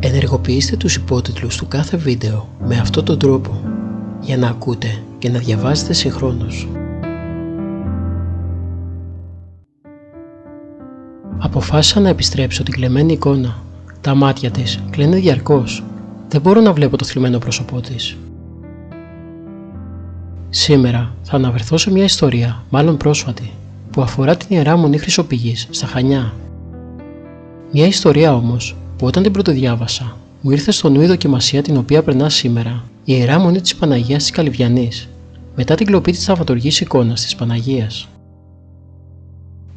Ενεργοποιήστε τους υπότιτλους του κάθε βίντεο με αυτόν τον τρόπο για να ακούτε και να διαβάζετε συγχρόνως. Αποφάσισα να επιστρέψω την κλεμμένη εικόνα. Τα μάτια της κλαίνε διαρκώς. Δεν μπορώ να βλέπω το θλιμμένο πρόσωπό της. Σήμερα θα αναφερθώ σε μια ιστορία, μάλλον πρόσφατη, που αφορά την Ιερά Μονή Χρυσοπηγής στα Χανιά. Μια ιστορία όμως που όταν την πρωτοδιάβασα μου ήρθε στο νου η δοκιμασία την οποία περνά σήμερα η Ιερά Μονή της Παναγίας της Καλυβιανής μετά την κλοπή της θαυματουργής εικόνας της Παναγίας.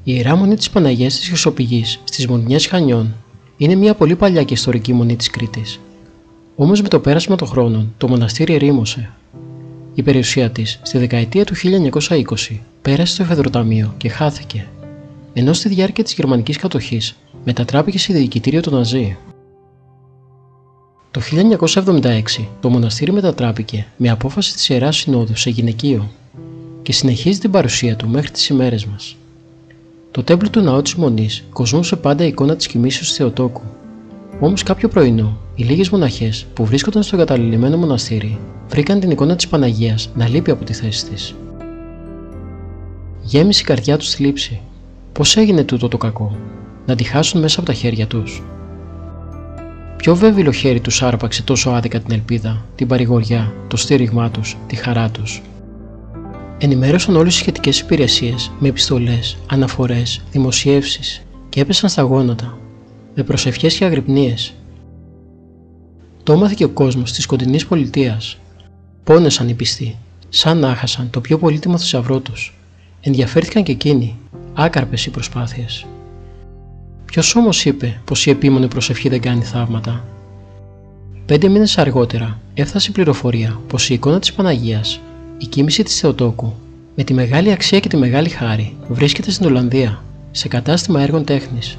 Η Ιερά Μονή της Παναγίας της Χρυσοπηγής στις Μονιές Χανιών είναι μια πολύ παλιά και ιστορική μονή της Κρήτης. Όμως με το πέρασμα των χρόνων το μοναστήρι ερήμωσε. Η περιουσία της στη δεκαετία του 1920 πέρασε στο εφεδροταμείο και χάθηκε, ενώ στη διάρκεια της γερμανικής κατοχής μετατράπηκε σε διοικητήριο του Ναζί. Το 1976 το μοναστήρι μετατράπηκε με απόφαση της Ιεράς Συνόδου σε γυναικείο και συνεχίζει την παρουσία του μέχρι τις ημέρες μας. Το τέμπλο του ναού της Μονής κοσμούσε πάντα η εικόνα της κοιμήσεως της Θεοτόκου. Όμως κάποιο πρωινό, οι λίγες μοναχές που βρίσκονταν στο εγκαταλειμμένο μοναστήρι βρήκαν την εικόνα της Παναγίας να λείπει από τη θέση της. Γέμισε η καρδιά τους θλίψη. Πώς έγινε τούτο το κακό, να τη χάσουν μέσα από τα χέρια τους? Ποιο βέβαιλο χέρι τους άρπαξε τόσο άδικα την ελπίδα, την παρηγοριά, το στήριγμά τους, τη χαρά τους? Ενημέρωσαν όλες τις σχετικές υπηρεσίες με επιστολές, αναφορές, δημοσιεύσεις και έπεσαν στα γόνατα, με προσευχές και αγρυπνίες. Το έμαθε ο κόσμος της κοντινής πολιτείας. Πόνεσαν οι πιστοί, σαν να άχασαν το πιο πολύτιμο θησαυρό τους. Ενδιαφέρθηκαν και εκείνοι, άκαρπες οι προσπάθειες. Ποιος όμως είπε πως η επίμονη προσευχή δεν κάνει θαύματα? 5 μήνες αργότερα έφτασε η πληροφορία πως η εικόνα της Παναγίας, η κοίμηση της Θεοτόκου, με τη μεγάλη αξία και τη μεγάλη χάρη, βρίσκεται στην Ολλανδία, σε κατάστημα έργων τέχνης.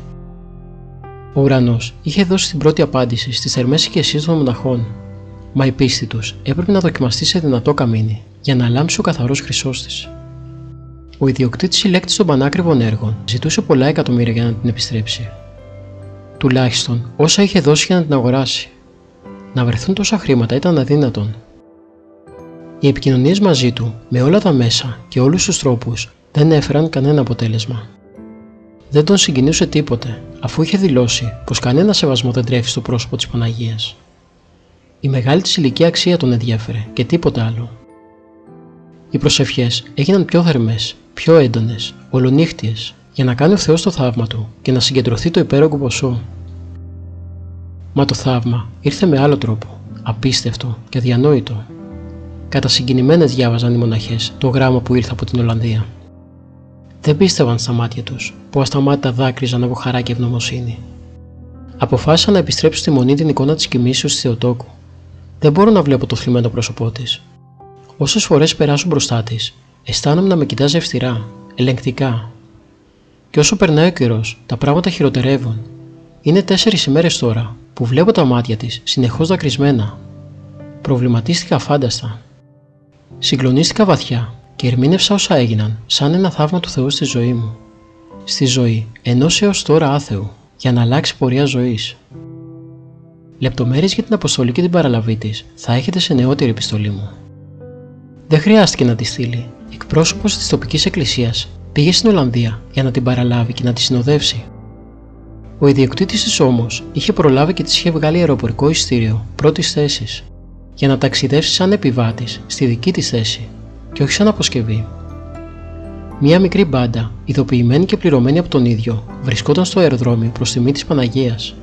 Ο ουρανός είχε δώσει την πρώτη απάντηση στις θερμές οικεσίες των μοναχών, μα η πίστη τους έπρεπε να δοκιμαστεί σε δυνατό καμίνι για να λάμψει ο καθαρός χρυσός της. Ο ιδιοκτήτης συλλέκτης των πανάκριβων έργων ζητούσε πολλά εκατομμύρια για να την επιστρέψει. Τουλάχιστον όσα είχε δώσει για να την αγοράσει. Να βρεθούν τόσα χρήματα ήταν αδύνατον. Οι επικοινωνίες μαζί του με όλα τα μέσα και όλους τους τρόπους δεν έφεραν κανένα αποτέλεσμα. Δεν τον συγκινούσε τίποτε, αφού είχε δηλώσει πως κανένα σεβασμό δεν τρέφει στο πρόσωπο της Παναγίας. Η μεγάλη της ηλικία αξία τον ενδιέφερε και τίποτα άλλο. Οι προσευχές έγιναν πιο θερμές, πιο έντονες, ολονύχτιες, για να κάνει ο Θεός το θαύμα του και να συγκεντρωθεί το υπέρογκο ποσό. Μα το θαύμα ήρθε με άλλο τρόπο, απίστευτο και αδιανόητο. Κατασυγκινημένες διάβαζαν οι μοναχές το γράμμα που ήρθε από την Ολλανδία. Δεν πίστευαν στα μάτια τους, που ασταμάτητα δάκρυζαν από χαρά και ευγνωμοσύνη. Αποφάσισαν να επιστρέψουν στη μονή την εικόνα της κοιμήσεως της Θεοτόκου. Δεν μπορώ να βλέπω το θλιμμένο πρόσωπό της. Όσες φορές περάσουν μπροστά της, αισθάνομαι να με κοιτάζει αυστηρά, ελεγκτικά. Και όσο περνάει ο καιρός, τα πράγματα χειροτερεύουν. Είναι 4 ημέρες τώρα που βλέπω τα μάτια της συνεχώς δακρυσμένα. Προβληματίστηκα αφάνταστα. Συγκλονίστηκα βαθιά και ερμήνευσα όσα έγιναν σαν ένα θαύμα του Θεού στη ζωή μου. Στη ζωή ενός έως τώρα άθεου, για να αλλάξει πορεία ζωής. Λεπτομέρειες για την αποστολή και την παραλαβή της θα έχετε σε νεότερη επιστολή μου. Δεν χρειάστηκε να τη στείλει. Εκπρόσωπος της τοπικής εκκλησίας πήγε στην Ολλανδία για να την παραλάβει και να τη συνοδεύσει. Ο ιδιοκτήτης της όμως είχε προλάβει και της είχε βγάλει αεροπορικό εισιτήριο πρώτης θέσης για να ταξιδεύσει σαν επιβάτης στη δική της θέση και όχι σαν αποσκευή. Μια μικρή μπάντα, ειδοποιημένη και πληρωμένη από τον ίδιο, βρισκόταν στο αεροδρόμιο προς τιμή της Παναγίας.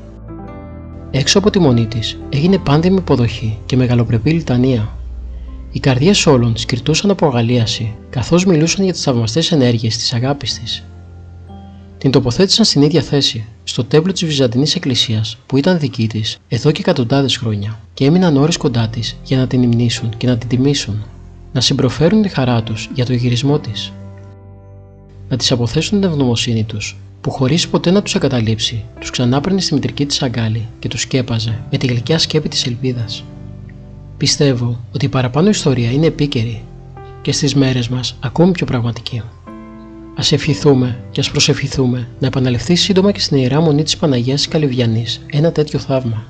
Έξω από τη μονή της έγινε πάντιμη υποδοχή και μεγαλοπρεπή λιτανία. Οι καρδιές όλων σκυρτούσαν από αγαλίαση, καθώς μιλούσαν για τις θαυμαστές ενέργειες της αγάπης της. Την τοποθέτησαν στην ίδια θέση, στο τέμπλο της Βυζαντινής Εκκλησίας, που ήταν δική της εδώ και εκατοντάδες χρόνια, και έμειναν ώρες κοντά της για να την υμνήσουν και να την τιμήσουν, να συμπροφέρουν τη χαρά τους για το γυρισμό της. Να της αποθέσουν την ευγνωμοσύνη τους, που χωρίς ποτέ να τους εγκαταλείψει, τους ξανάπαιρνε στη μητρική της αγκάλη και τους σκέπαζε με τη γλυκιά σκέπη της ελπίδας. Πιστεύω ότι η παραπάνω ιστορία είναι επίκαιρη και στις μέρες μας ακόμη πιο πραγματική. Ας ευχηθούμε και ας προσευχηθούμε να επαναληφθεί σύντομα και στην Ιερά Μονή της Παναγίας της Καλυβιανής ένα τέτοιο θαύμα.